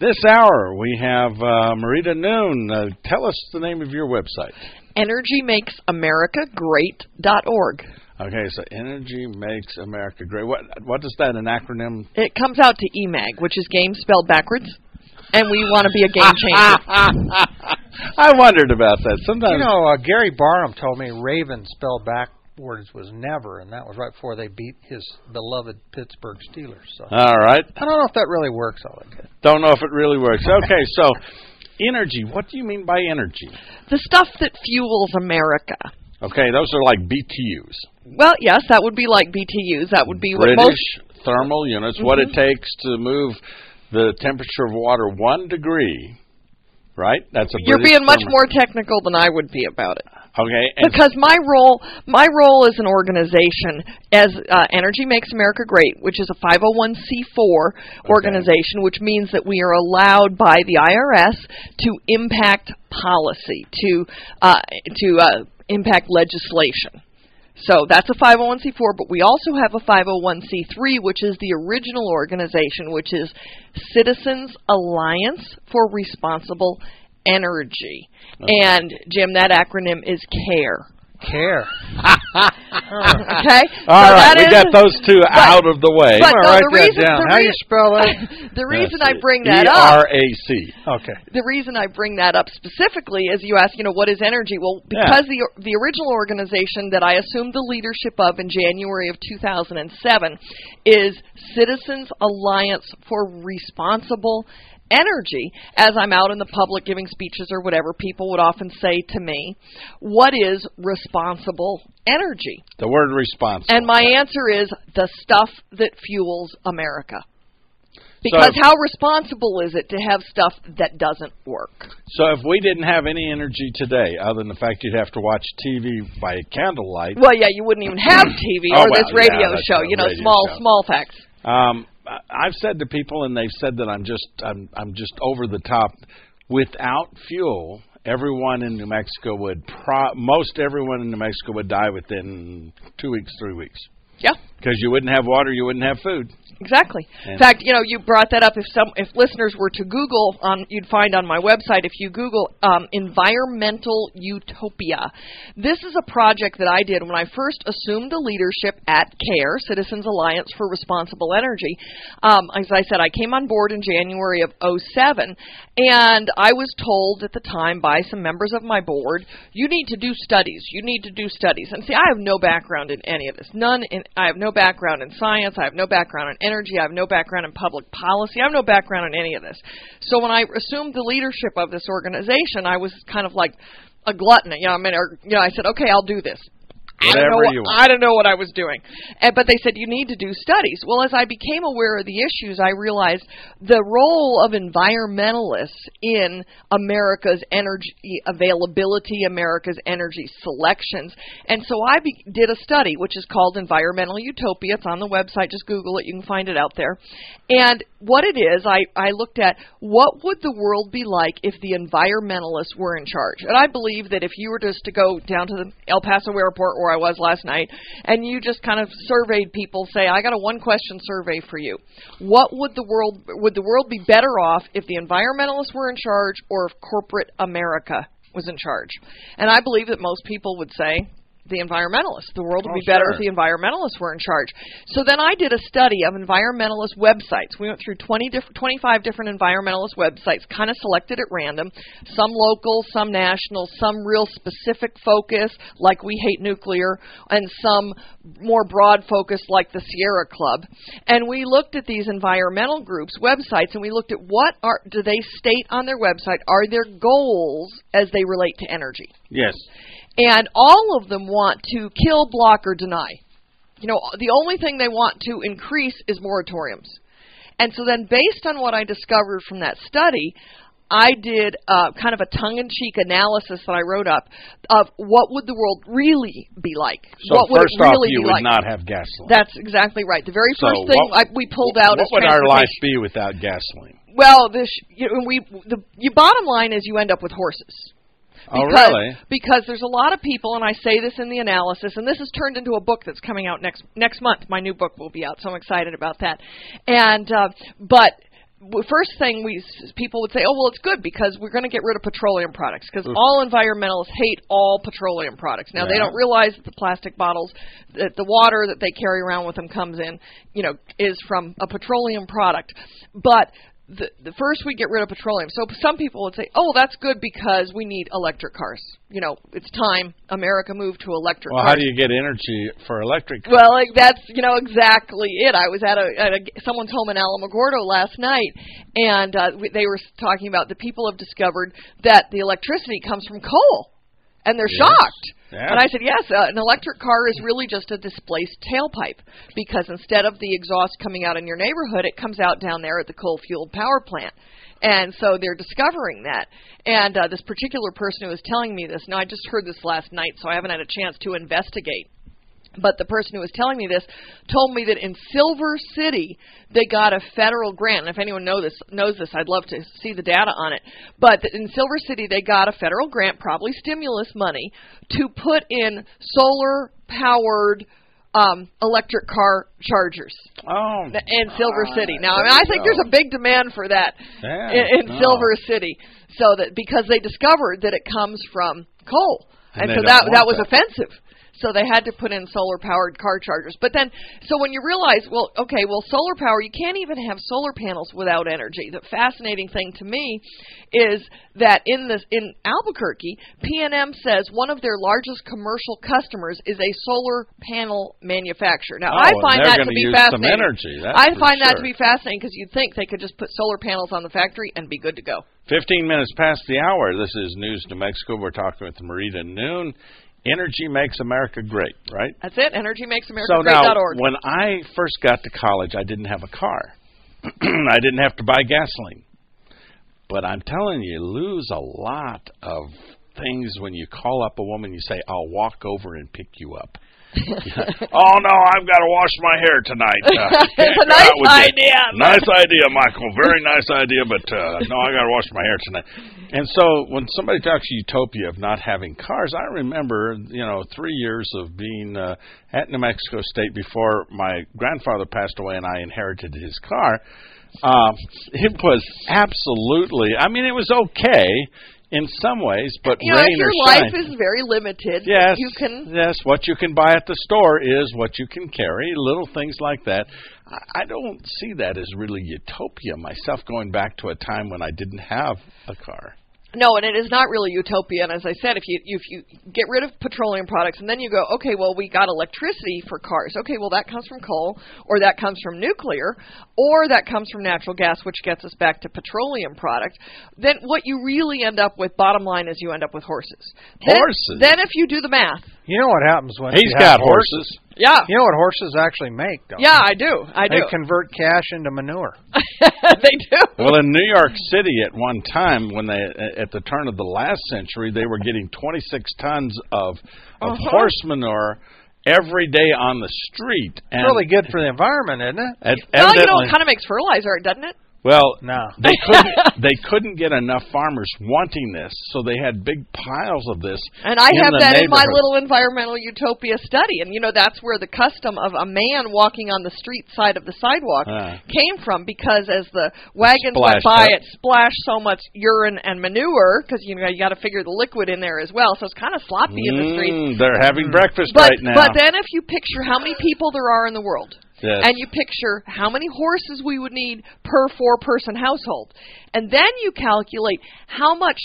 This hour, we have Marita Noon. Tell us the name of your website. EnergyMakesAmericaGreat.org. Okay, so Energy Makes America Great. What is that, an acronym? It comes out to EMAG, which is game spelled backwards. And we want to be a game changer. I wondered about that. Sometimes, Gary Barham told me Raven spelled backwards was never, and that was right before they beat his beloved Pittsburgh Steelers. So. All right. I don't know if that really works all that good. Don't know if it really works. Okay, so energy. What do you mean by energy? The stuff that fuels America. Okay, those are like BTUs. Well, yes, that would be like BTUs. That would be British what most thermal units. What it takes to move the temperature of water 1 degree, right? That's a You're British being much thermo- more technical than I would be about it. Okay. Because my role as an organization, as Energy Makes America Great, which is a 501c4 organization, which means that we are allowed by the IRS to impact policy, to impact legislation. So that's a 501c4, but we also have a 501c3, which is the original organization, which is Citizens Alliance for Responsible Energy. Okay. And, Jim, that acronym is CARE. CARE. Okay? All right, we got those two out of the way. But no, the reason, how do you spell that? The reason I bring that up. E-R-A-C. Okay. The reason I bring that up specifically is you ask, what is energy? Well, because the original organization that I assumed the leadership of in January of 2007 is Citizens Alliance for Responsible Energy. As I'm out in the public giving speeches or whatever, people would often say to me, what is responsible energy? The word responsible. And my answer is the stuff that fuels America. Because how responsible is it to have stuff that doesn't work? So if we didn't have any energy today, other than the fact you'd have to watch TV by candlelight. Well, yeah, you wouldn't even have TV or this radio show, small facts. I've said to people, and they've said that I'm just over the top. Without fuel, everyone in New Mexico most everyone in New Mexico would die within 2 weeks, 3 weeks. Yeah. Because you wouldn't have water, you wouldn't have food. Exactly. In fact, you brought that up. If listeners were to Google, you'd find on my website, if you Google environmental utopia. This is a project that I did when I first assumed the leadership at CARE, Citizens Alliance for Responsible Energy. As I said, I came on board in January of 2007, and I was told at the time by some members of my board, you need to do studies. You need to do studies. And see, I have no background in any of this. I have no background in science. I have no background in energy. I have no background in public policy. I have no background in any of this. So when I assumed the leadership of this organization, I was kind of like a glutton. I said, okay, I'll do this. I don't know what I was doing. But they said, you need to do studies. Well, as I became aware of the issues, I realized the role of environmentalists in America's energy availability, America's energy selections. And so I did a study, which is called Environmental Utopia. It's on the website. Just Google it. You can find it out there. And what it is, I looked at what would the world be like if the environmentalists were in charge. And I believe that if you were just to go down to the El Paso airport where I was last night, and you just kind of surveyed people, say, I got a one-question survey for you. What would the world be better off if the environmentalists were in charge or if corporate America was in charge? And I believe that most people would say the environmentalists. The world would be better if the environmentalists were in charge. So then I did a study of environmentalist websites. We went through 25 different environmentalist websites, kind of selected at random, some local, some national, some real specific focus, like We Hate Nuclear, and some more broad focus, like the Sierra Club. And we looked at these environmental groups' websites, and we looked at do they state on their website, are their goals as they relate to energy? Yes. And all of them want to kill, block, or deny. The only thing they want to increase is moratoriums. And so then based on what I discovered from that study, I did kind of a tongue-in-cheek analysis that I wrote up of what would the world really be like. So what would first it really off, you be would like? not have gasoline. That's exactly right. The very first thing we pulled out is what would our life be without gasoline? Well, bottom line is you end up with horses. Really? Because there's a lot of people, and I say this in the analysis, and this is turned into a book that's coming out next month. My new book will be out, so I'm excited about that. And but first thing people would say, oh, well, it's good because we're going to get rid of petroleum products because all environmentalists hate all petroleum products. Now, they don't realize that the plastic bottles, that the water that they carry around with them comes in, is from a petroleum product. But the first we get rid of petroleum. So some people would say, oh, that's good because we need electric cars. It's time America moved to electric cars. Well, how do you get energy for electric cars? Well, that's, exactly it. I was at someone's home in Alamogordo last night, and they were talking about the people have discovered that the electricity comes from coal, and they're shocked. Yeah. And I said, yes, an electric car is really just a displaced tailpipe because instead of the exhaust coming out in your neighborhood, it comes out down there at the coal-fueled power plant. And so they're discovering that. And this particular person who was telling me this, now I just heard this last night, so I haven't had a chance to investigate. But the person who was telling me this told me that in Silver City they got a federal grant. And if anyone knows this, I'd love to see the data on it. But in Silver City they got a federal grant, probably stimulus money, to put in solar-powered electric car chargers in Silver City. Now, I think there's a big demand for that in Silver City, so that because they discovered that it comes from coal, and so that was offensive. So they had to put in solar-powered car chargers. But then, so when you realize, solar power, you can't even have solar panels without energy. The fascinating thing to me is that in Albuquerque, PNM says one of their largest commercial customers is a solar panel manufacturer. Now, I find that to be fascinating. I find that to be fascinating because you'd think they could just put solar panels on the factory and be good to go. 15 minutes past the hour. This is News New Mexico. We're talking with Marita Noon. Energy makes America great, right? That's it. EnergyMakesAmericaGreat.org. So now, when I first got to college, I didn't have a car. I didn't have to buy gasoline. But I'm telling you lose a lot of things when you call up a woman, you say, I'll walk over and pick you up. Oh, no, I've got to wash my hair tonight. It's a nice idea. Nice idea, Michael. Very nice idea, but no, I got to wash my hair tonight. And so when somebody talks utopia of not having cars, I remember, 3 years of being at New Mexico State before my grandfather passed away and I inherited his car. It was absolutely, it was okay in some ways, but rain or shine. Your life is very limited. Yes, what you can buy at the store is what you can carry, little things like that. I don't see that as really utopia myself, going back to a time when I didn't have a car. No, and it is not really utopia. And as I said, if you get rid of petroleum products and then you go, okay, well, we got electricity for cars. Okay, well, that comes from coal, or that comes from nuclear, or that comes from natural gas, which gets us back to petroleum product. Then what you really end up with, bottom line, is you end up with horses. Then if you do the math. You know what happens when he's got horses. Yeah. You know what horses actually make, don't Yeah, I do. They convert cash into manure. They do. Well, in New York City at one time, at the turn of the last century, they were getting 26 tons of horse manure every day on the street. And it's really good for the environment, isn't it? Well, it kind of makes fertilizer, doesn't it? Well, no. They couldn't get enough farmers wanting this, so they had big piles of this. And I have that in my little environmental utopia study. And, that's where the custom of a man walking on the street side of the sidewalk came from, because as the wagons went by, it splashed so much urine and manure, because, you got to figure the liquid in there as well, so it's kind of sloppy in the streets. They're having breakfast right now. But then if you picture how many people there are in the world, yes, and you picture how many horses we would need per 4-person household, and then you calculate how much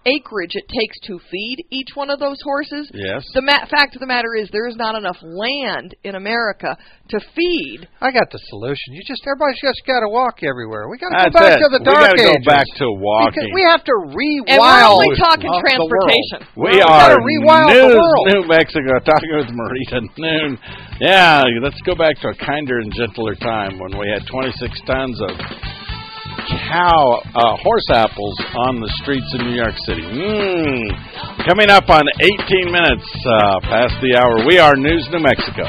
acreage it takes to feed each one of those horses. Yes. The fact of the matter is there is not enough land in America to feed. I got the solution. Everybody's just got to walk everywhere. We got to go back to the dark ages. We got to go back to walking. Because we have to rewild. And we're only talking transportation. We are New Mexico, talking with Marita Noon. Yeah, let's go back to a kinder and gentler time when we had 26 tons of horse apples on the streets of New York City. Coming up on 18 minutes past the hour, we are News New Mexico.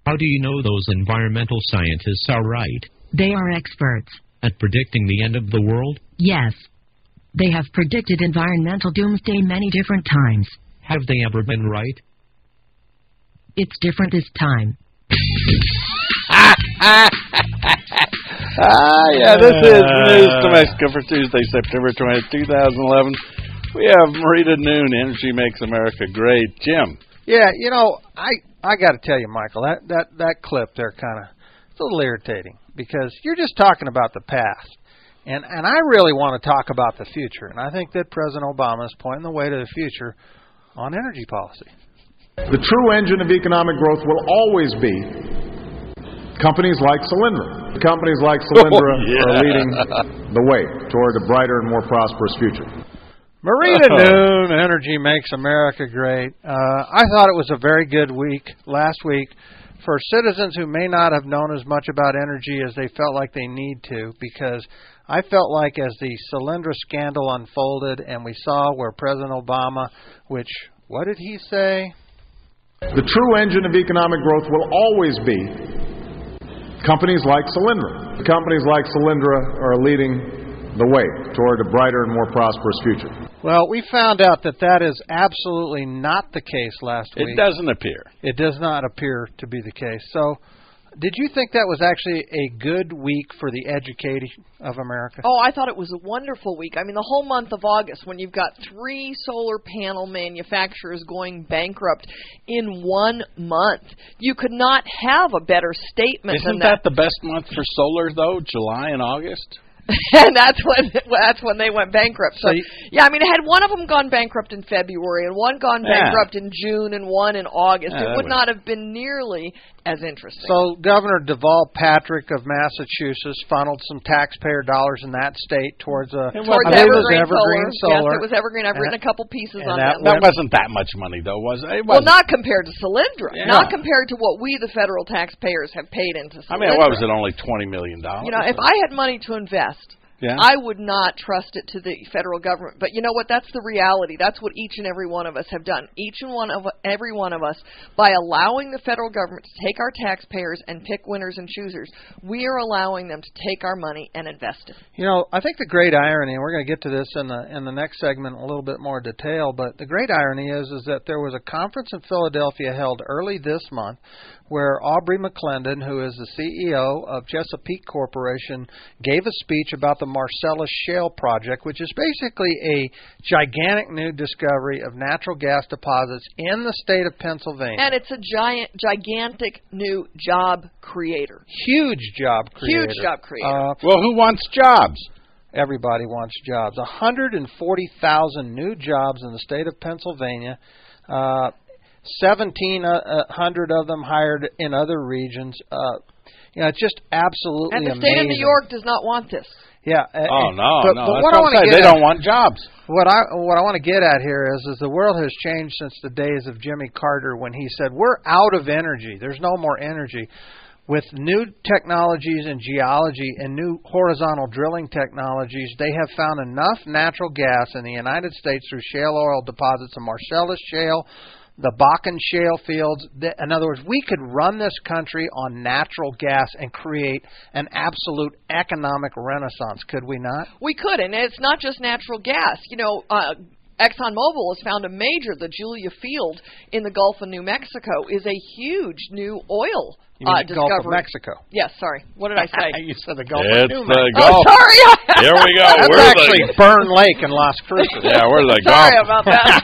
How do you know those environmental scientists are right? They are experts. At predicting the end of the world? Yes. They have predicted environmental doomsday many different times. Have they ever been right? It's different this time. This is News to Mexico for Tuesday, September 20th, 2011. We have Marita Noon, Energy Makes America Great. Jim. Yeah, I got to tell you, Michael, that clip there it's a little irritating because you're just talking about the past. And I really want to talk about the future. And I think that President Obama is pointing the way to the future on energy policy. The true engine of economic growth will always be companies like Solyndra. Companies like Solyndra are leading the way toward a brighter and more prosperous future. Marita Noon, Energy Makes America Great. I thought it was a very good week last week for citizens who may not have known as much about energy as they felt like they need to, because I felt like as the Solyndra scandal unfolded and we saw where President Obama, what did he say? The true engine of economic growth will always be companies like Solyndra. Companies like Solyndra are leading the way toward a brighter and more prosperous future. Well, we found out that is absolutely not the case last week. It doesn't appear. It does not appear to be the case. So, did you think that was actually a good week for the education of America? Oh, I thought it was a wonderful week. I mean, the whole month of August, when you've got 3 solar panel manufacturers going bankrupt in 1 month, you could not have a better statement than that. Isn't that the best month for solar, though, July and August? And that's when they went bankrupt. So yeah, I mean, had one of them gone bankrupt in February and one gone bankrupt in June and one in August, it would not have been nearly as interesting. So Governor Deval Patrick of Massachusetts funneled some taxpayer dollars in that state towards Evergreen Solar. Yes, it was Evergreen. I've written a couple pieces on that. That wasn't that much money, though, was it? Well, not compared to Solyndra. Yeah. Not compared to what we, the federal taxpayers, have paid into Solyndra. I mean, what was it, only $20 million? If I had money to invest, I would not trust it to the federal government. But you know what? That's the reality. That's what each and every one of us have done. Every one of us, by allowing the federal government to take our taxpayers and pick winners and choosers, we are allowing them to take our money and invest it. I think the great irony, and we're going to get to this in the next segment in a little bit more detail, but the great irony is that there was a conference in Philadelphia held early this month where Aubrey McClendon, who is the CEO of Chesapeake Corporation, gave a speech about the Marcellus Shale Project, which is basically a gigantic new discovery of natural gas deposits in the state of Pennsylvania. And it's a gigantic new job creator. Huge job creator. Huge job creator. Well, who wants jobs? Everybody wants jobs. 140,000 new jobs in the state of Pennsylvania. 1,700 of them hired in other regions. It's just absolutely amazing. And the state of New York does not want this. Yeah. No. But what I want to get they don't want jobs. What I want to get at here is the world has changed since the days of Jimmy Carter when he said, we're out of energy. There's no more energy. With new technologies in geology and new horizontal drilling technologies, they have found enough natural gas in the United States through shale oil deposits of Marcellus Shale, the Bakken Shale fields. In other words, we could run this country on natural gas and create an absolute economic renaissance, could we not? We could, and it's not just natural gas. ExxonMobil has found the Julia Field in the Gulf of New Mexico is a huge new oil discovery. Gulf of Mexico. Yes, sorry. What did I say? You said the Gulf of New Mexico. Gulf. Oh, sorry. Here we go. That's actually Byrne Lake in Las Cruces. Yeah, we're the Gulf. Sorry about that.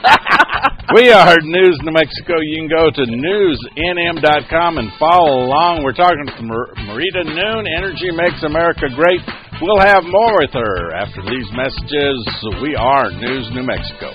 We are News New Mexico. You can go to newsnm.com and follow along. We're talking to Marita Noon, Energy Makes America Great. We'll have more with her after these messages. We are News New Mexico.